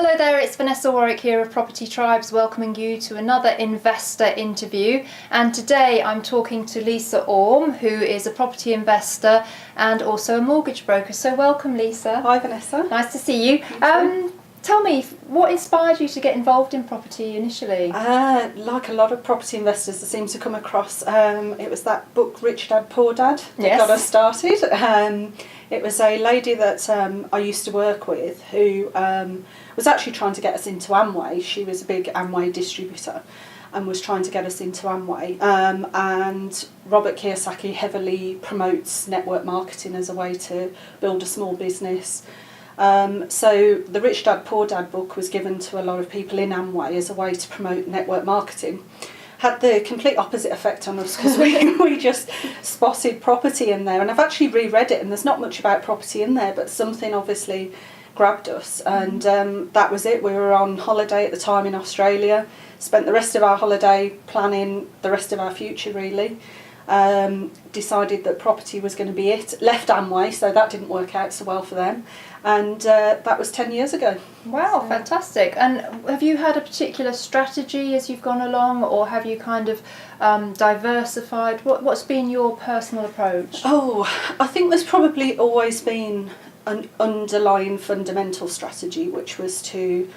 Hello there, it's Vanessa Warwick here of Property Tribes, welcoming you to another investor interview. And today I'm talking to Lisa Orme, who is a property investor and also a mortgage broker. So welcome, Lisa. Hi, Vanessa. Nice to see you. Tell me, what inspired you to get involved in property initially? Like a lot of property investors that seem to come across, it was that book Rich Dad Poor Dad that got us started. It was a lady that I used to work with who was actually trying to get us into Amway. She was a big Amway distributor and was trying to get us into Amway. And Robert Kiyosaki heavily promotes network marketing as a way to build a small business. So the Rich Dad Poor Dad book was given to a lot of people in Amway as a way to promote network marketing. Had the complete opposite effect on us because we just spotted property in there, and I've actually reread it and there's not much about property in there, but something obviously grabbed us, and that was it. We were on holiday at the time in Australia, spent the rest of our holiday planning the rest of our future really. Decided that property was going to be it, left Amway, so that didn't work out so well for them, and that was 10 years ago. Wow, so. Fantastic. And have you had a particular strategy as you've gone along, or have you kind of diversified? What's been your personal approach? Oh, I think there's probably always been an underlying fundamental strategy, which was to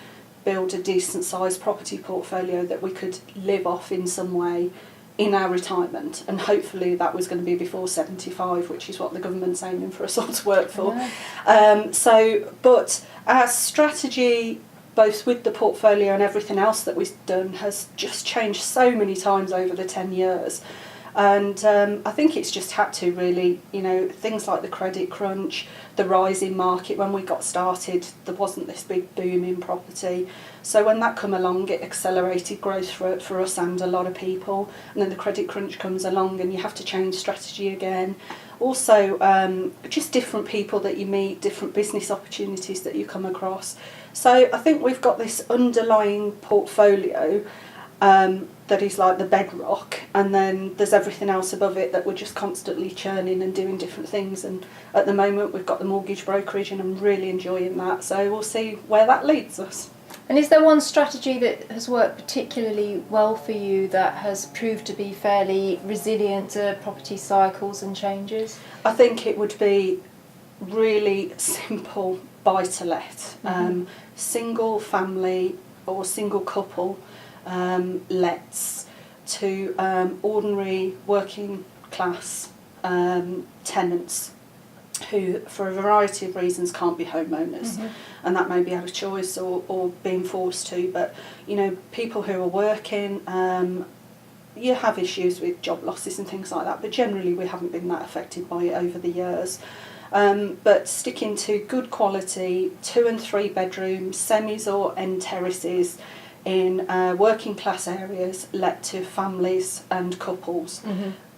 build a decent sized property portfolio that we could live off in some way in our retirement, and hopefully that was going to be before 75, which is what the government's aiming for us all to work for. Yeah. But our strategy, both with the portfolio and everything else that we've done, has just changed so many times over the 10 years. And I think it's just had to really, things like the credit crunch, the rising market. When we got started, there wasn't this big boom in property. So when that come along, it accelerated growth for us and a lot of people. And then the credit crunch comes along and you have to change strategy again. Also, just different people that you meet, different business opportunities that you come across. So I think we've got this underlying portfolio that is like the bedrock, and then there's everything else above it that we're just constantly churning and doing different things. And at the moment we've got the mortgage brokerage and I'm really enjoying that, so we'll see where that leads us. And is there one strategy that has worked particularly well for you that has proved to be fairly resilient to property cycles and changes? I think it would be really simple buy-to-let, single family or single couple lets to ordinary working class tenants who for a variety of reasons can't be homeowners, and that may be out of choice or being forced to, but people who are working, you have issues with job losses and things like that, but generally we haven't been that affected by it over the years. But sticking to good quality 2 and 3 bedroom semis or end terraces in working class areas, let to families and couples,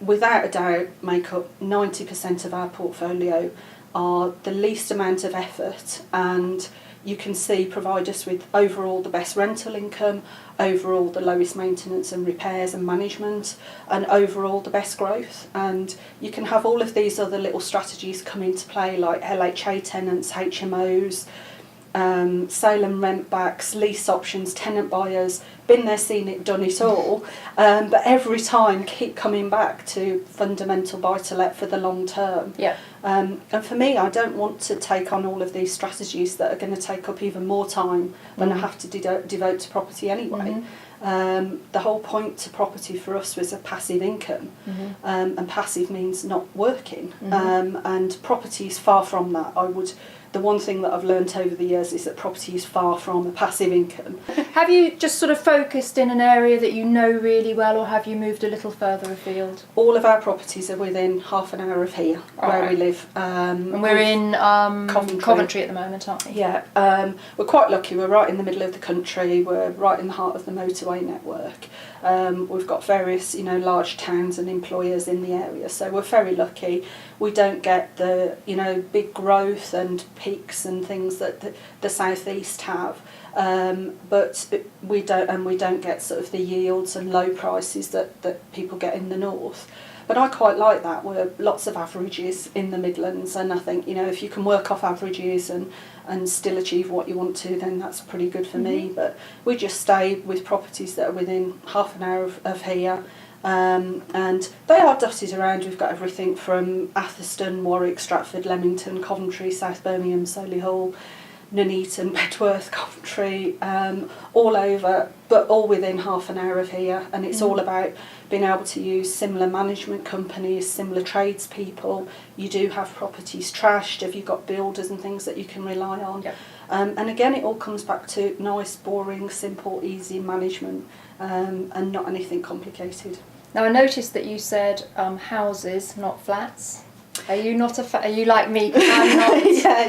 without a doubt make up 90% of our portfolio, are the least amount of effort, and you can see provide us with overall the best rental income, overall the lowest maintenance and repairs and management, and overall the best growth. And you can have all of these other little strategies come into play, like LHA tenants, HMOs, sale and rent backs, lease options, tenant buyers, been there, seen it, done it all, but every time keep coming back to fundamental buy-to-let for the long term. Yeah. And for me, I don't want to take on all of these strategies that are going to take up even more time than I have to devote to property anyway. The whole point to property for us was a passive income, and passive means not working, and property is far from that. The one thing that I've learnt over the years is that property is far from a passive income. Have you just sort of focused in an area that you know really well, or have you moved a little further afield? All of our properties are within half an hour of here, where we live. And we're in Coventry at the moment, aren't we? Yeah, we're quite lucky. We're right in the middle of the country. We're right in the heart of the motorway network. We've got various, large towns and employers in the area, so we're very lucky. We don't get the, big growth and peaks and things that the southeast have, but we don't get sort of the yields and low prices that people get in the north. But I quite like that, where lots of averages in the Midlands, and I think, you know, if you can work off averages and still achieve what you want to, then that's pretty good for me. But we just stay with properties that are within half an hour of here. And they are dotted around. We've got everything from Atherstone, Warwick, Stratford, Leamington, Coventry, South Birmingham, Solihull, Nuneaton, Bedworth, Coventry, all over, but all within half an hour of here. And it's all about being able to use similar management companies, similar tradespeople. You do have properties trashed. Have you got builders and things that you can rely on? Yep. And again, it all comes back to nice, boring, simple, easy management, and not anything complicated. Now, I noticed that you said houses, not flats. Are you not are you like me? 'Cause I'm not.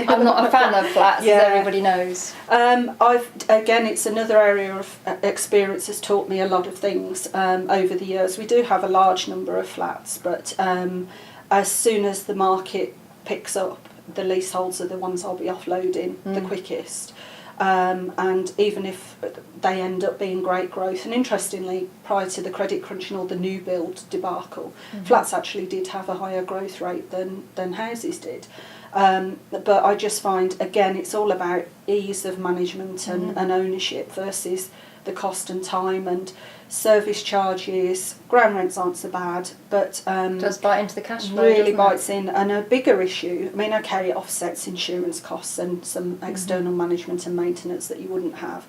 I'm not a fan of flats, as everybody knows. It's another area of experience has taught me a lot of things over the years. We do have a large number of flats, but as soon as the market picks up, the leaseholds are the ones I'll be offloading the quickest. And even if they end up being great growth, and interestingly, prior to the credit crunch and all the new build debacle, flats actually did have a higher growth rate than houses did. But I just find, again, it's all about ease of management and ownership versus the cost and time, and service charges. Ground rents aren't so bad, but Does bite into the cash flow. really bites in. And a bigger issue, I mean, okay, it offsets insurance costs and some external management and maintenance that you wouldn't have,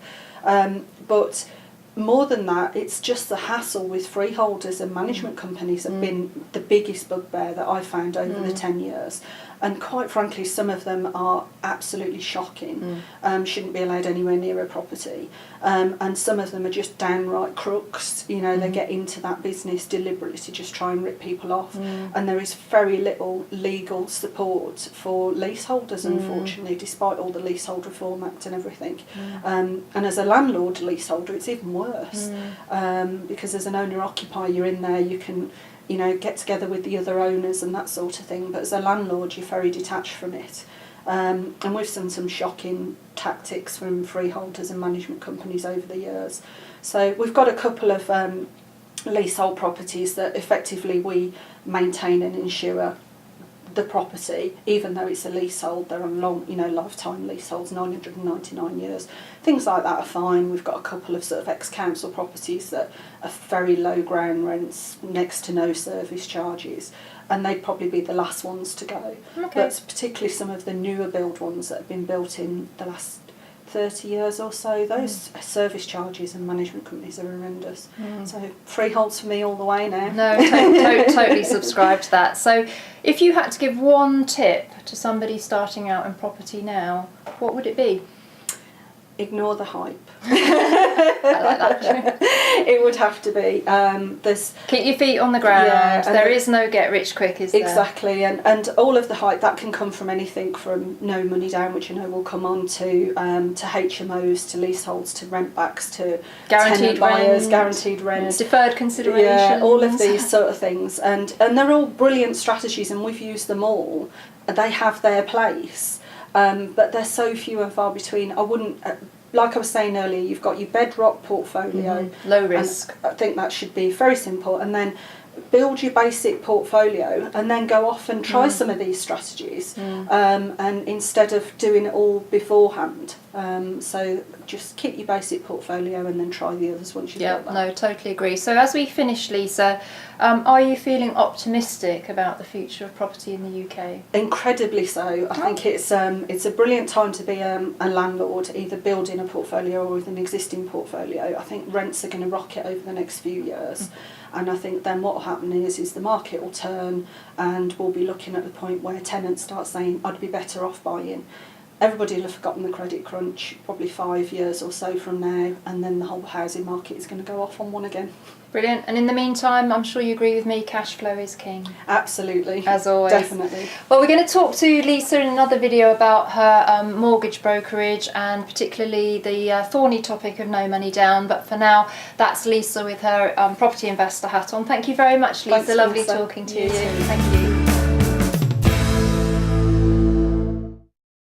but more than that, it's just the hassle with freeholders and management companies have been the biggest bugbear that I've found over the 10 years. And quite frankly, some of them are absolutely shocking, shouldn't be allowed anywhere near a property. And some of them are just downright crooks, you know, they get into that business deliberately to just try and rip people off. And there is very little legal support for leaseholders, unfortunately, despite all the Leasehold Reform Act and everything. And as a landlord leaseholder, it's even worse, because as an owner-occupier, you're in there, you can, you know, get together with the other owners and that sort of thing, but as a landlord you're very detached from it. And we've seen some shocking tactics from freeholders and management companies over the years. So we've got a couple of leasehold properties that effectively we maintain and insure the property, even though it's a leasehold. They're on long, you know, lifetime leaseholds, 999 years. Things like that are fine. We've got a couple of sort of ex-council properties that are very low ground rents, next to no service charges, and they'd probably be the last ones to go. But particularly some of the newer build ones that have been built in the last 30 years or so, those service charges and management companies are horrendous. So freeholds for me all the way now. No, totally subscribe to that. So if you had to give one tip to somebody starting out in property now, what would it be? Ignore the hype. I like that. It would have to be. There's keep your feet on the ground. There is no get rich quick, is there? Exactly, and all of the hype that can come from anything from no money down, which I know will come on, to HMOs, to leaseholds, to rent backs, to guaranteed tenant buyers, rent, guaranteed rent, deferred consideration. Yeah, all of these sort of things, and they're all brilliant strategies, and we've used them all. They have their place. But they're so few and far between. I wouldn't, like I was saying earlier, you've got your bedrock portfolio. Low risk. I think that should be very simple. And then build your basic portfolio and then go off and try some of these strategies. And instead of doing it all beforehand. So just keep your basic portfolio and then try the others once you've got that. No, totally agree. So as we finish, Lisa, are you feeling optimistic about the future of property in the UK? Incredibly so. I think it's a brilliant time to be a landlord, either building a portfolio or with an existing portfolio. I think rents are going to rocket over the next few years. And I think then what will happen is the market will turn, and we'll be looking at the point where tenants start saying, I'd be better off buying. Everybody will have forgotten the credit crunch, probably 5 years or so from now, and then the whole housing market is going to go off on one again. Brilliant. And in the meantime, I'm sure you agree with me, cash flow is king. Absolutely. As always. Definitely. Well, we're going to talk to Lisa in another video about her mortgage brokerage, and particularly the thorny topic of no money down. But for now, that's Lisa with her property investor hat on. Thank you very much, Lisa. Thanks, Lovely Vanessa. talking to You you. too. Thank you.